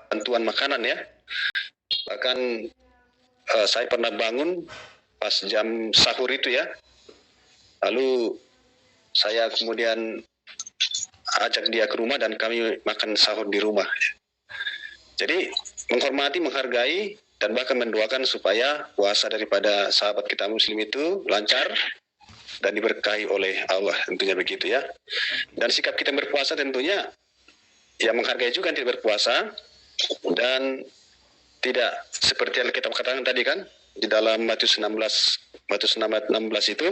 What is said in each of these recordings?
bantuan makanan ya. Bahkan saya pernah bangun pas jam sahur itu ya. Lalu saya kemudian ajak dia ke rumah dan kami makan sahur di rumah. Jadi menghormati, menghargai, dan bahkan mendoakan supaya puasa daripada sahabat kita muslim itu lancar dan diberkahi oleh Allah, tentunya begitu ya. Dan sikap kita berpuasa tentunya ya menghargai juga yang tidak berpuasa, dan tidak seperti yang kita katakan tadi kan di dalam Matius 6 ayat 16 itu,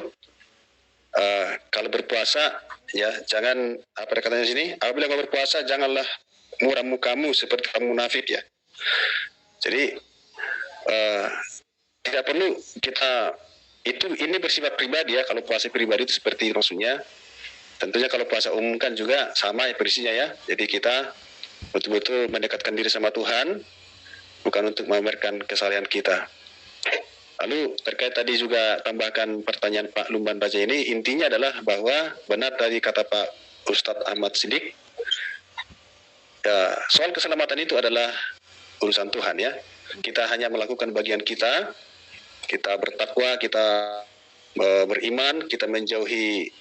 kalau berpuasa ya jangan, apa katanya sini, apabila kau berpuasa janganlah muram mukamu seperti kamu munafik ya. Jadi tidak perlu kita ini bersifat pribadi ya. Kalau puasa pribadi itu seperti itu maksudnya. Tentunya kalau puasa umum kan juga sama ya persisnya ya. Jadi kita betul-betul mendekatkan diri sama Tuhan, bukan untuk memamerkan kesalahan kita. Lalu terkait tadi juga tambahkan pertanyaan Pak Lumban Baja ini, intinya adalah bahwa benar dari kata Pak Ustadz Ahmad Siddiq, ya, soal keselamatan itu adalah urusan Tuhan ya. Kita hanya melakukan bagian kita bertakwa, kita beriman, kita menjauhi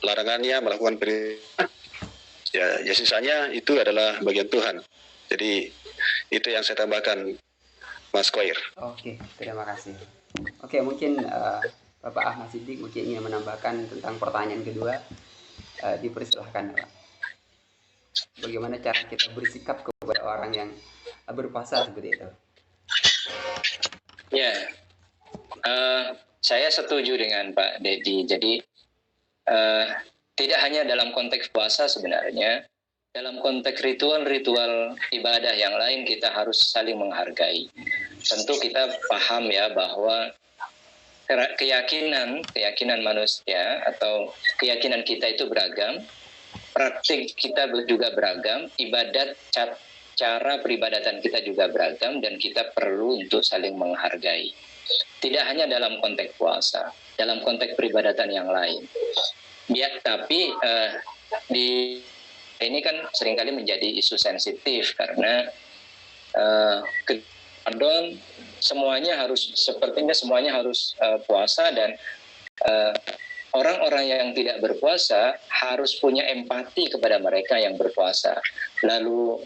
larangannya, melakukan perintah. Ya sisanya itu adalah bagian Tuhan. Jadi itu yang saya tambahkan, Mas Koir. Oke, terima kasih. Oke, mungkin Bapak Ahmad Siddiq mungkin ingin menambahkan tentang pertanyaan kedua. Dipersilahkan, Pak. Bagaimana cara kita bersikap kepada orang yang berpuasa seperti itu? Ya, saya setuju dengan Pak Dedi. Jadi tidak hanya dalam konteks puasa sebenarnya, dalam konteks ritual-ritual ibadah yang lain kita harus saling menghargai. Tentu kita paham ya bahwa keyakinan manusia atau keyakinan kita itu beragam, praktik kita juga beragam, ibadat, cara peribadatan kita juga beragam, dan kita perlu untuk saling menghargai. Tidak hanya dalam konteks puasa, dalam konteks peribadatan yang lain. Tapi ini kan seringkali menjadi isu sensitif karena semuanya harus puasa, dan orang-orang yang tidak berpuasa harus punya empati kepada mereka yang berpuasa. Lalu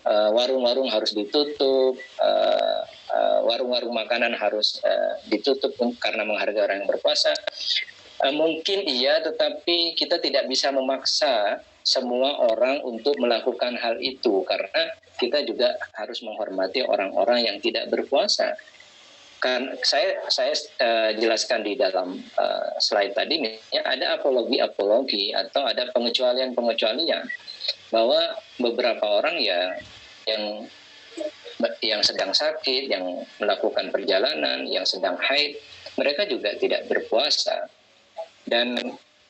warung-warung harus ditutup, warung-warung makanan harus ditutup karena menghargai orang yang berpuasa. Mungkin iya, tetapi kita tidak bisa memaksa semua orang untuk melakukan hal itu, karena kita juga harus menghormati orang-orang yang tidak berpuasa. Kan saya jelaskan di dalam slide tadi, ada apologi atau ada pengecualian bahwa beberapa orang ya yang sedang sakit, yang melakukan perjalanan, yang sedang haid, mereka juga tidak berpuasa. Dan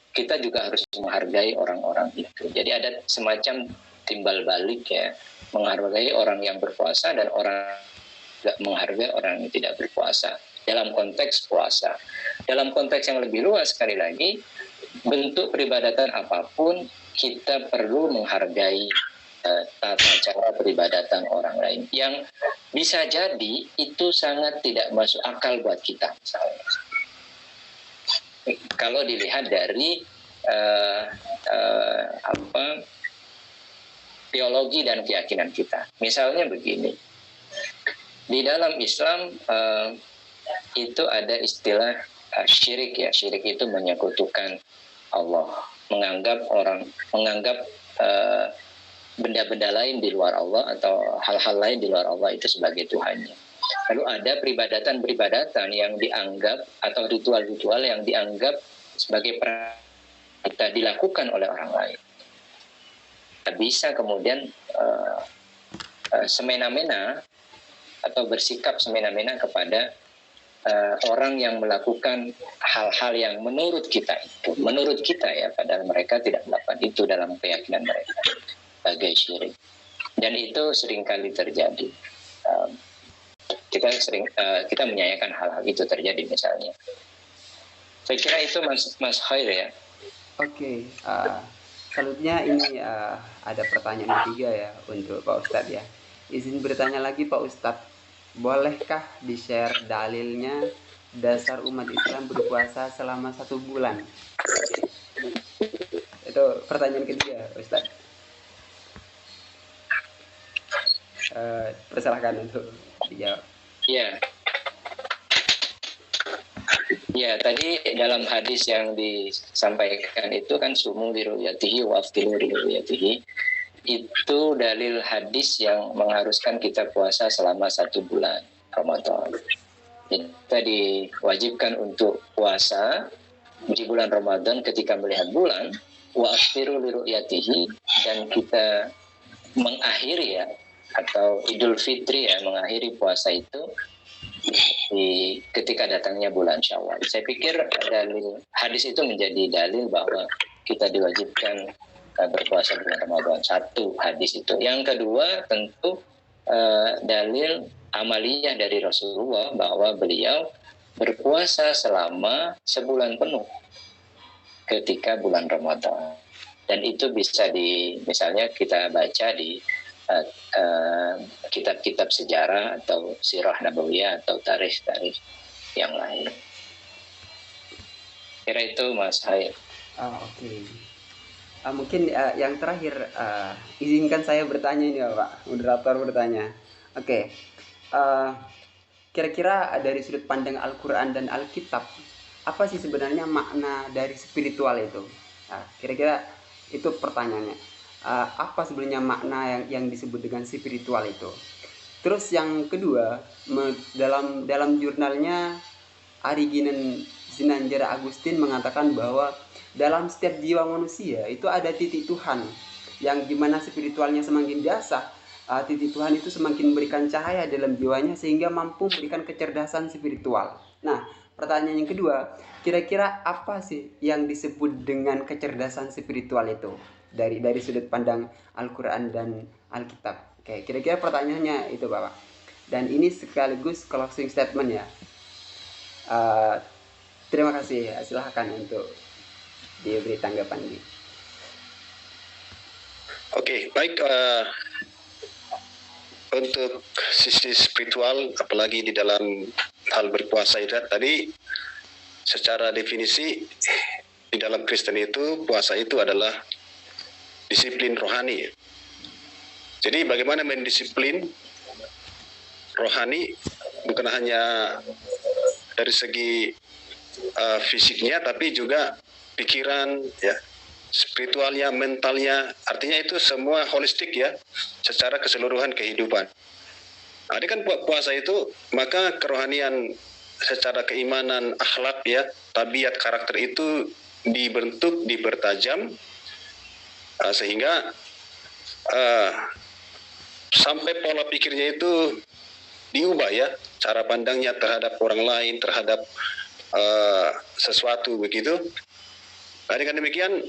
kita juga harus menghargai orang-orang itu. Jadi ada semacam timbal balik ya, menghargai orang yang berpuasa dan orang tidak menghargai orang yang tidak berpuasa dalam konteks puasa. Dalam konteks yang lebih luas, sekali lagi, bentuk peribadatan apapun kita perlu menghargai tata cara peribadatan orang lain yang bisa jadi itu sangat tidak masuk akal buat kita misalnya. Kalau dilihat dari teologi dan keyakinan kita, misalnya begini, di dalam Islam itu ada istilah syirik ya. Syirik itu menyekutukan Allah, menganggap benda-benda lain di luar Allah atau hal-hal lain di luar Allah itu sebagai Tuhannya. Lalu ada peribadatan yang dianggap atau ritual-ritual yang dianggap sebagai kita dilakukan oleh orang lain. Kita bisa kemudian semena-mena atau bersikap semena-mena kepada orang yang melakukan hal-hal yang menurut kita ya, padahal mereka tidak melakukan itu dalam keyakinan mereka sebagai syirik. Dan itu seringkali terjadi. Kita menyayangkan hal-hal itu terjadi misalnya. Saya kira itu Mas Khair ya. Oke. Selanjutnya ini ada pertanyaan ketiga ya untuk Pak Ustadz ya. Izin bertanya lagi Pak Ustadz, bolehkah di-share dalilnya dasar umat Islam berpuasa selama 1 bulan? Itu pertanyaan ketiga Ustadz. Persilahkan untuk dijawab. Ya, ya tadi dalam hadis yang disampaikan itu kan sumu liru'yatihi wa aftiru liru'yatihi. Itu dalil hadis yang mengharuskan kita puasa selama 1 bulan Ramadan. Kita diwajibkan untuk puasa di bulan Ramadan ketika melihat bulan, wa aftiru liru'yatihi, dan kita mengakhiri ya, atau Idul Fitri ya, mengakhiri puasa itu ketika datangnya bulan Syawal. Saya pikir dalil hadis itu menjadi dalil bahwa kita diwajibkan berpuasa bulan Ramadan. Satu, hadis itu. Yang kedua, tentu dalil amaliyah dari Rasulullah bahwa beliau berpuasa selama sebulan penuh ketika bulan Ramadan. Dan itu bisa misalnya kita baca di kitab-kitab sejarah atau sirah nabawiyah atau tarikh-tarikh yang lain. Kira itu Mas Hai. Oke. Mungkin yang terakhir, izinkan saya bertanya ini ya Pak, moderator bertanya. Oke. Kira-kira dari sudut pandang Al-Quran dan Alkitab, apa sih sebenarnya makna dari spiritual itu? Kira-kira itu pertanyaannya. Apa sebenarnya makna yang disebut dengan spiritual itu? Terus yang kedua, dalam jurnalnya Ariginan Zinanjara Agustin mengatakan bahwa dalam setiap jiwa manusia itu ada titik Tuhan, yang dimana spiritualnya semakin diasah, titik Tuhan itu semakin memberikan cahaya dalam jiwanya sehingga mampu memberikan kecerdasan spiritual. Nah, pertanyaan yang kedua, kira-kira apa sih yang disebut dengan kecerdasan spiritual itu dari sudut pandang Al-Quran dan Alkitab? Oke, kira-kira pertanyaannya itu Bapak. Dan ini sekaligus closing statement ya. Terima kasih, silahkan untuk diberi tanggapan ini. Oke, baik. Untuk sisi spiritual, apalagi di dalam hal berpuasa itu tadi, secara definisi di dalam Kristen itu puasa itu adalah disiplin rohani. Jadi bagaimana mendisiplin rohani bukan hanya dari segi fisiknya, tapi juga pikiran, ya, spiritualnya, mentalnya, artinya itu semua holistik ya, secara keseluruhan kehidupan. Ada kan puasa itu, maka kerohanian secara keimanan, akhlak ya, tabiat, karakter itu dibentuk, dipertajam, sehingga sampai pola pikirnya itu diubah ya, cara pandangnya terhadap orang lain, terhadap sesuatu begitu. Nah, dengan demikian,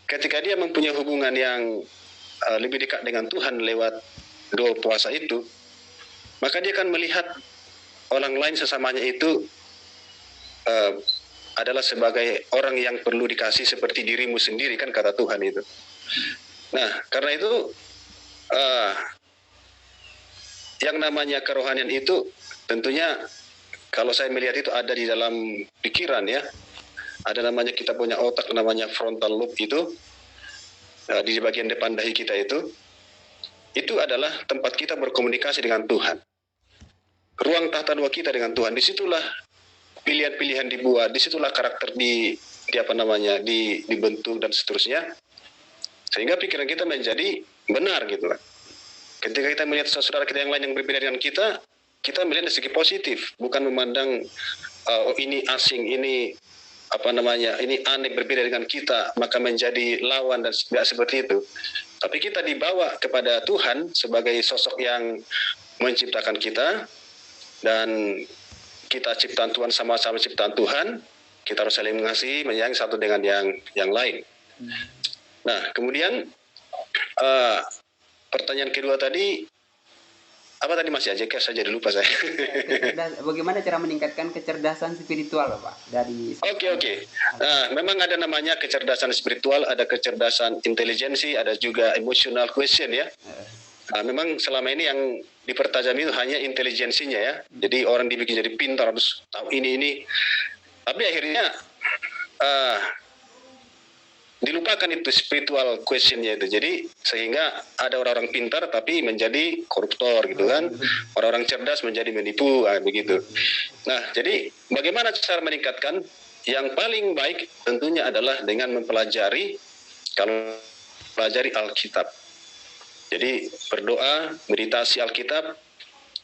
ketika dia mempunyai hubungan yang lebih dekat dengan Tuhan lewat doa puasa itu, maka dia akan melihat orang lain sesamanya itu adalah sebagai orang yang perlu dikasih seperti dirimu sendiri, kan kata Tuhan itu. Nah, karena itu yang namanya kerohanian itu tentunya kalau saya melihat itu ada di dalam pikiran ya. Ada namanya, kita punya otak namanya frontal lobe itu, di bagian depan dahi kita itu adalah tempat kita berkomunikasi dengan Tuhan. Ruang tahta dua kita dengan Tuhan, disitulah pilihan-pilihan dibuat, disitulah karakter dibentuk dan seterusnya, sehingga pikiran kita menjadi benar gitu lah. Ketika kita melihat saudara kita yang lain yang berbeda dengan kita melihat dari segi positif, bukan memandang ini asing, ini ini aneh, berbeda dengan kita, maka menjadi lawan dan tidak seperti itu. Tapi kita dibawa kepada Tuhan sebagai sosok yang menciptakan kita, dan kita ciptaan Tuhan, sama-sama ciptaan Tuhan, kita harus saling mengasihi, menyayangi satu dengan yang lain. Nah, kemudian pertanyaan kedua tadi, apa tadi Mas ya? Saya jadi lupa saya. Bagaimana cara meningkatkan kecerdasan spiritual, Pak? Dari Oke. Nah, memang ada namanya kecerdasan spiritual, ada kecerdasan intelijensi, ada juga emotional question ya. Nah, memang selama ini yang dipertajam itu hanya intelijensinya ya. Jadi orang dibikin jadi pintar, harus tahu ini. Tapi akhirnya dilupakan itu spiritual questionnya itu. Jadi sehingga ada orang-orang pintar tapi menjadi koruptor gitu kan, orang-orang cerdas menjadi menipu begitu. Nah, jadi bagaimana cara meningkatkan? Yang paling baik tentunya adalah dengan mempelajari Alkitab. Jadi berdoa, meditasi Alkitab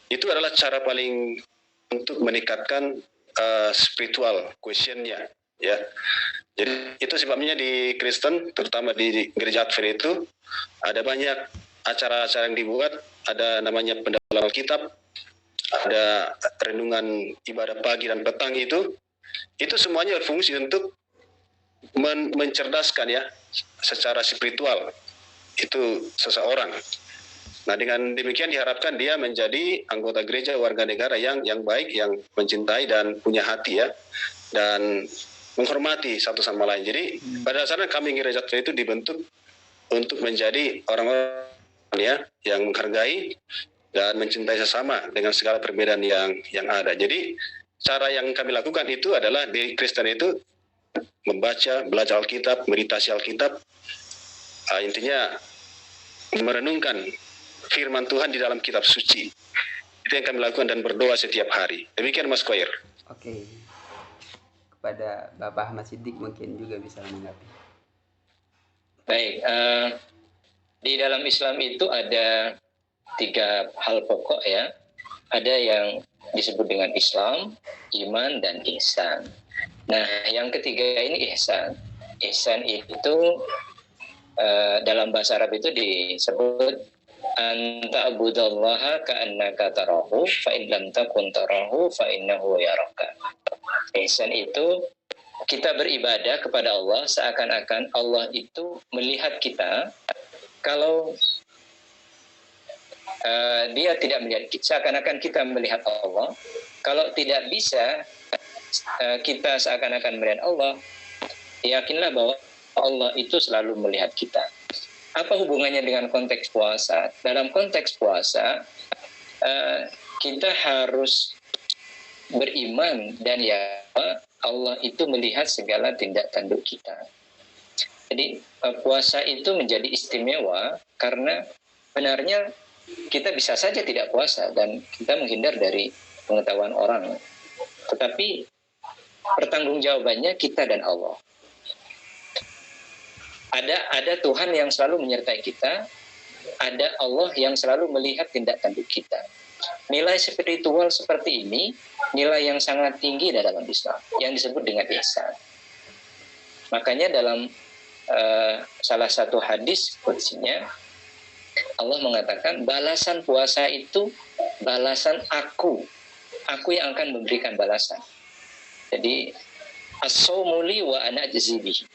itu adalah cara paling untuk meningkatkan spiritual questionnya ya. Jadi itu sebabnya di Kristen, terutama di gereja Advent itu ada banyak acara-acara yang dibuat, ada namanya pendalaman Alkitab, ada renungan ibadah pagi dan petang itu semuanya berfungsi untuk mencerdaskan ya secara spiritual itu seseorang. Nah, dengan demikian diharapkan dia menjadi anggota gereja, warga negara yang baik, yang mencintai dan punya hati ya, dan menghormati satu sama lain. Jadi pada dasarnya kami gereja itu dibentuk untuk menjadi orang-orang ya yang menghargai dan mencintai sesama dengan segala perbedaan yang ada. Jadi cara yang kami lakukan itu adalah di Kristen itu membaca, belajar Alkitab, meditasi Alkitab, intinya merenungkan firman Tuhan di dalam kitab suci. Itu yang kami lakukan dan berdoa setiap hari. Demikian Mas Koyer. Oke. Kepada Bapak Ahmad Siddiq mungkin juga bisa menanggapi. Baik, di dalam Islam itu ada 3 hal pokok ya. Ada yang disebut dengan Islam, iman, dan ihsan. Nah, yang ketiga ini ihsan. Ihsan itu dalam bahasa Arab itu disebut anta abudallaha ka'annaka tarahu fa in lam takun tarahu fa innahu yaraka. Ihsan itu kita beribadah kepada Allah seakan-akan Allah itu melihat kita. Kalau dia tidak melihat kita, seakan-akan kita melihat Allah. Kalau tidak bisa kita seakan-akan melihat Allah, yakinlah bahwa Allah itu selalu melihat kita. Apa hubungannya dengan konteks puasa? Dalam konteks puasa, kita harus beriman dan Allah itu melihat segala tindak tanduk kita. Jadi puasa itu menjadi istimewa karena benarnya kita bisa saja tidak puasa dan kita menghindar dari pengetahuan orang. Tetapi pertanggungjawabannya kita dan Allah. Ada Tuhan yang selalu menyertai kita, ada Allah yang selalu melihat tindak tanduk kita. Nilai spiritual seperti ini, nilai yang sangat tinggi dalam Islam, yang disebut dengan ihsan. Makanya dalam salah satu hadis quotes-nya, Allah mengatakan balasan puasa itu balasan aku yang akan memberikan balasan. Jadi as-shaumu li wa ana ajzi bihi.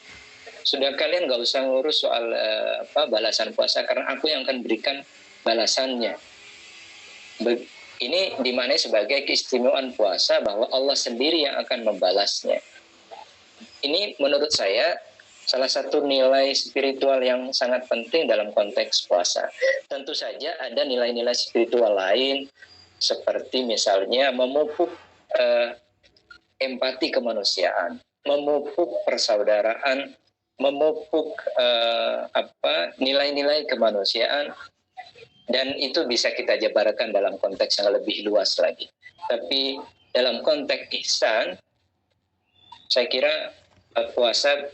Sudah kalian nggak usah ngurus soal balasan puasa karena aku yang akan berikan balasannya. Ini dimaknai sebagai keistimewaan puasa bahwa Allah sendiri yang akan membalasnya. Ini menurut saya salah satu nilai spiritual yang sangat penting dalam konteks puasa. Tentu saja ada nilai-nilai spiritual lain seperti misalnya memupuk empati kemanusiaan, memupuk persaudaraan, memupuk nilai-nilai kemanusiaan, dan itu bisa kita jabarkan dalam konteks yang lebih luas lagi. Tapi dalam konteks ihsan, saya kira puasa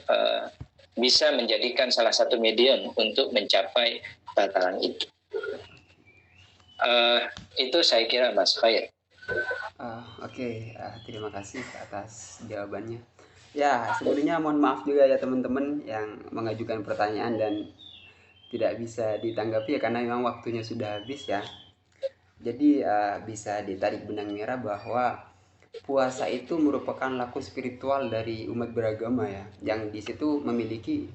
bisa menjadikan salah satu medium untuk mencapai tataran itu. Itu saya kira Mas Khair. Oke, terima kasih atas jawabannya. Ya, sebelumnya mohon maaf juga ya teman-teman yang mengajukan pertanyaan dan tidak bisa ditanggapi ya karena memang waktunya sudah habis ya. Jadi bisa ditarik benang merah bahwa puasa itu merupakan laku spiritual dari umat beragama ya, yang di situ memiliki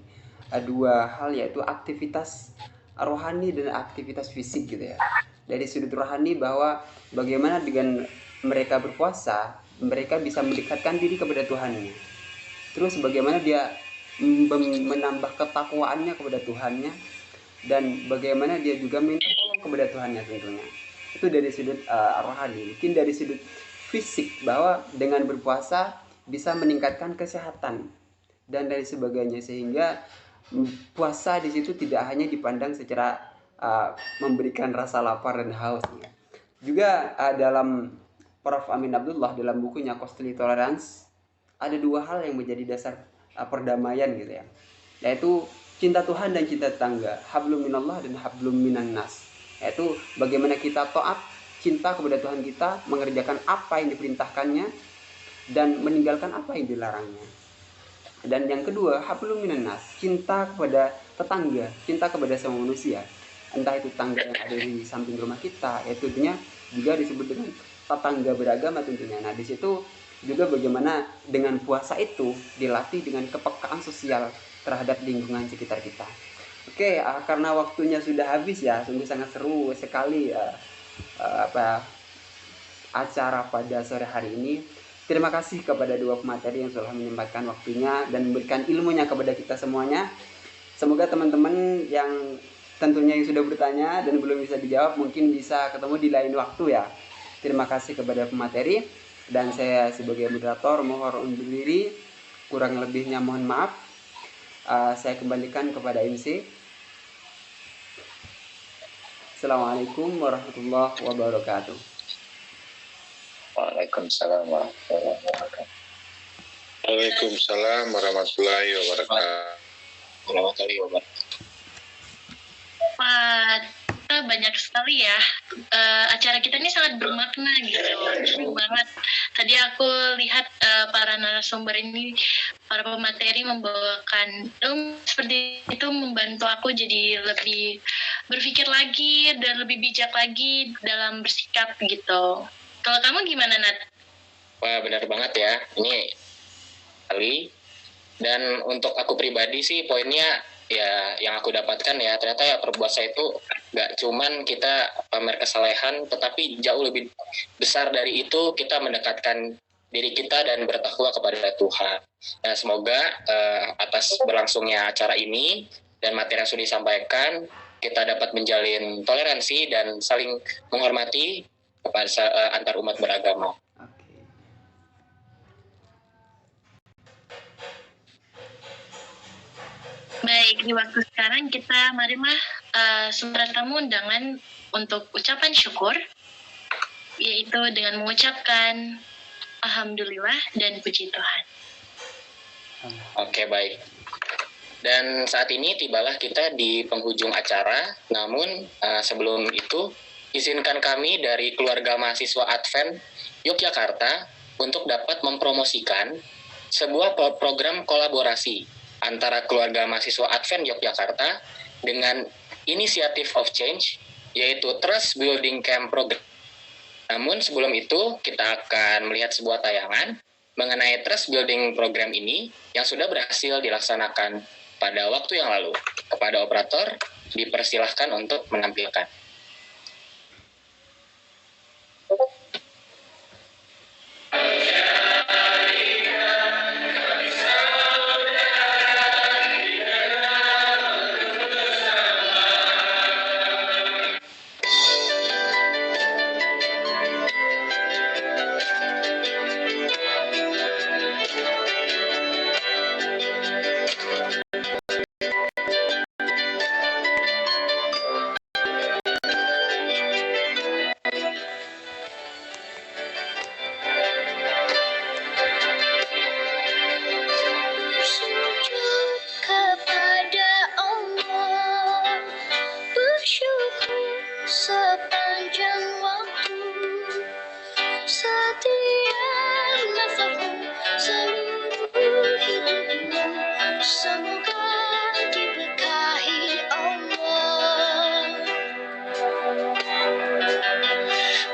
dua hal, yaitu aktivitas rohani dan aktivitas fisik gitu ya. dari sudut rohani bahwa bagaimana dengan mereka berpuasa, mereka bisa mendekatkan diri kepada Tuhannya. Terus bagaimana dia menambah ketakwaannya kepada Tuhannya, dan bagaimana dia juga minta tolong kepada Tuhannya tentunya. Itu dari sudut rohani. Mungkin dari sudut fisik, bahwa dengan berpuasa bisa meningkatkan kesehatan dan dari sebagainya, sehingga puasa di situ tidak hanya dipandang secara memberikan rasa lapar dan haus. Juga dalam Prof. Amin Abdullah dalam bukunya Costly Tolerance ada dua hal yang menjadi dasar perdamaian gitu ya, yaitu cinta Tuhan dan cinta tetangga, hablum minallah dan hablum minan nas, yaitu bagaimana kita taat, cinta kepada Tuhan kita, mengerjakan apa yang diperintahkannya dan meninggalkan apa yang dilarangnya. Dan yang kedua, hablum minan nas, cinta kepada tetangga, cinta kepada semua manusia, entah itu tetangga yang ada di samping rumah kita, yaitu tentunya juga disebut dengan tetangga beragama tentunya. Nah, di situ juga bagaimana dengan puasa itu dilatih dengan kepekaan sosial terhadap lingkungan sekitar kita. Oke, karena waktunya sudah habis ya, sungguh sangat seru sekali acara pada sore hari ini. Terima kasih kepada dua pemateri yang telah menyempatkan waktunya dan memberikan ilmunya kepada kita semuanya. Semoga teman-teman yang tentunya yang sudah bertanya dan belum bisa dijawab mungkin bisa ketemu di lain waktu ya. Terima kasih kepada pemateri, dan saya sebagai moderator mohon undur diri. Kurang lebihnya mohon maaf. Saya kembalikan kepada MC. Assalamualaikum warahmatullahi wabarakatuh. Waalaikumsalam warahmatullahi wabarakatuh. Waalaikumsalam warahmatullahi wabarakatuh. Banyak sekali ya, acara kita ini sangat bermakna gitu, seru banget. Tadi aku lihat para narasumber ini, para pemateri membawakan seperti itu, membantu aku jadi lebih berpikir lagi dan lebih bijak lagi dalam bersikap gitu. Kalau kamu gimana, Nat? Wah, benar banget ya, ini kali. Dan untuk aku pribadi sih poinnya ya yang aku dapatkan ya, ternyata ya berpuasa itu gak cuman kita pamer kesalehan, tetapi jauh lebih besar dari itu kita mendekatkan diri kita dan bertakwa kepada Tuhan. Nah, semoga atas berlangsungnya acara ini dan materi yang sudah disampaikan, kita dapat menjalin toleransi dan saling menghormati kepada antar umat beragama. Baik, di waktu sekarang kita marilah sumber tamu undangan untuk ucapan syukur, yaitu dengan mengucapkan Alhamdulillah dan puji Tuhan. Oke, baik. Dan saat ini tibalah kita di penghujung acara, namun sebelum itu izinkan kami dari keluarga mahasiswa Advent Yogyakarta untuk dapat mempromosikan sebuah program kolaborasi antara keluarga mahasiswa Advent Yogyakarta dengan Initiative of Change, yaitu Trust Building Camp Program. Namun sebelum itu, kita akan melihat sebuah tayangan mengenai Trust Building Program ini yang sudah berhasil dilaksanakan pada waktu yang lalu. Kepada operator, dipersilahkan untuk menampilkan.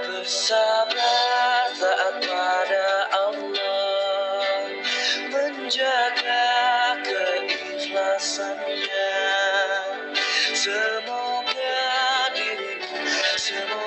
Bersabar taat pada Allah, menjaga keikhlasannya. Semoga dirimu, semoga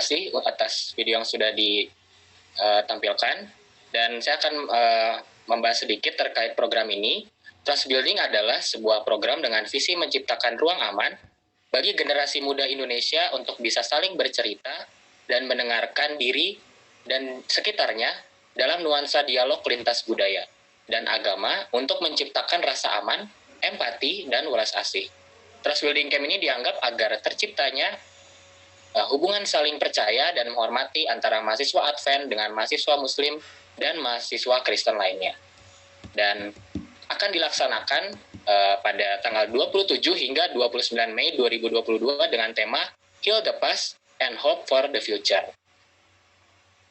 kasih atas video yang sudah ditampilkan. Dan saya akan membahas sedikit terkait program ini. Trust Building adalah sebuah program dengan visi menciptakan ruang aman bagi generasi muda Indonesia untuk bisa saling bercerita dan mendengarkan diri dan sekitarnya dalam nuansa dialog lintas budaya dan agama untuk menciptakan rasa aman, empati, dan welas asih. Trust Building Camp ini dianggap agar terciptanya hubungan saling percaya dan menghormati antara mahasiswa Advent dengan mahasiswa Muslim dan mahasiswa Kristen lainnya. Dan akan dilaksanakan pada tanggal 27 hingga 29 Mei 2022 dengan tema Heal the Past and Hope for the Future.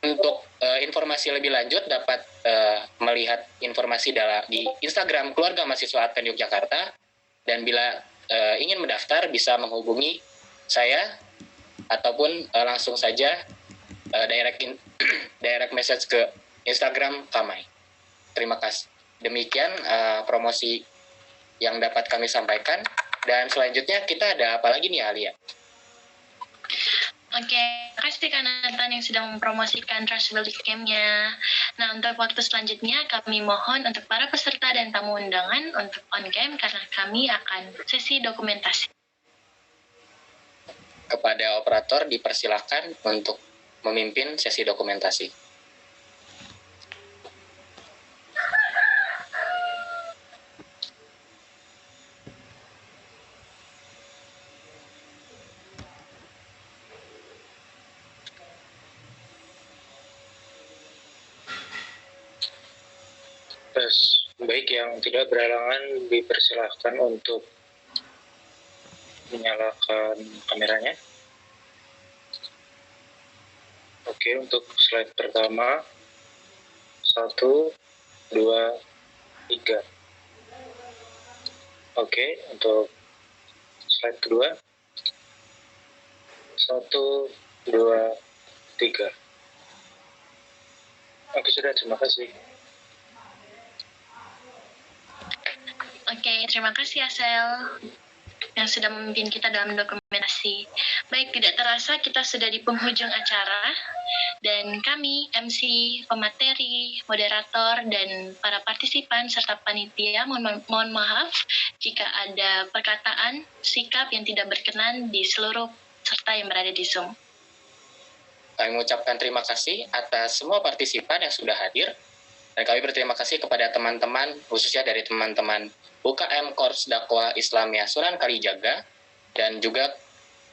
Untuk informasi lebih lanjut dapat melihat informasi di Instagram Keluarga Mahasiswa Advent Yogyakarta, dan bila ingin mendaftar bisa menghubungi saya ataupun langsung saja direct message ke Instagram Kamai. Terima kasih. Demikian promosi yang dapat kami sampaikan, dan selanjutnya kita ada apa lagi nih Alia? Oke, terima kasih Kak Nathan yang sudah mempromosikan Trust Building Camp-nya. Nah, untuk waktu selanjutnya kami mohon untuk para peserta dan tamu undangan untuk on cam karena kami akan sesi dokumentasi. Kepada operator dipersilakan untuk memimpin sesi dokumentasi. Baik, yang tidak berhalangan dipersilahkan untuk menyalakan kameranya. Oke, untuk slide pertama 1, 2, 3. Oke, untuk slide kedua 1, 2, 3. Oke, sudah, terima kasih. Oke, terima kasih Asel yang sudah memimpin kita dalam dokumentasi. Baik, tidak terasa kita sudah di penghujung acara, dan kami, MC, pemateri, moderator, dan para partisipan serta panitia mohon maaf jika ada perkataan, sikap yang tidak berkenan di seluruh peserta yang berada di Zoom. Kami mengucapkan terima kasih atas semua partisipan yang sudah hadir, dan kami berterima kasih kepada teman-teman, khususnya dari teman-teman UKM Korps Dakwah Islamiyah Sunan Kalijaga, dan juga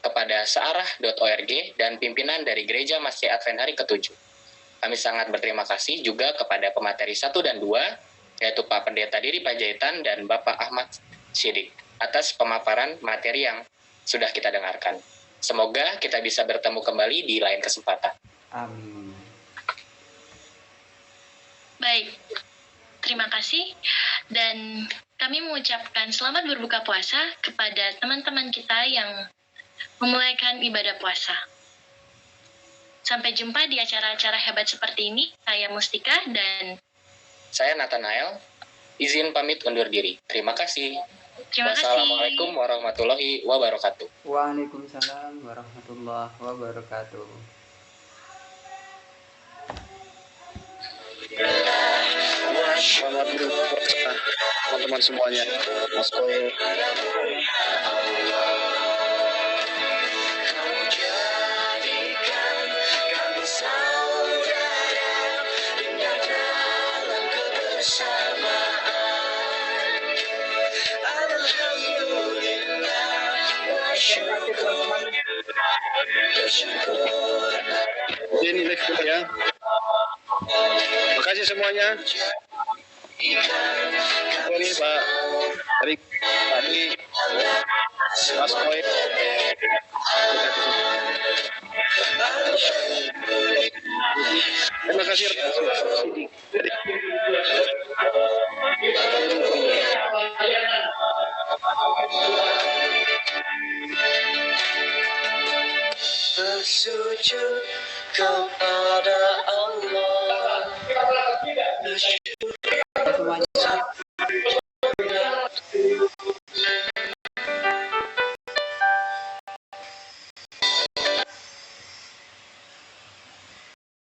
kepada searah.org dan pimpinan dari Gereja Masjid Advent Hari ke-7. Kami sangat berterima kasih juga kepada pemateri 1 dan 2, yaitu Pak Pendeta Diri Panjaitan dan Bapak Ahmad Siddiq, atas pemaparan materi yang sudah kita dengarkan. Semoga kita bisa bertemu kembali di lain kesempatan. Amin. Baik, terima kasih, dan kami mengucapkan selamat berbuka puasa kepada teman-teman kita yang memulaikan ibadah puasa. Sampai jumpa di acara-acara hebat seperti ini. Saya Mustika dan saya Nathanael, izin pamit undur diri. Terima kasih. Terima kasih. Wassalamualaikum warahmatullahi wabarakatuh. Waalaikumsalam warahmatullahi wabarakatuh. Selamat berpuasa teman-teman semuanya. Mas Koy. Ini live dulu ya. Terima kasih semuanya. Ini Pak Erik tadi, Mas Koy. Terima kasih. Bersujud kepada Allah. Semuanya.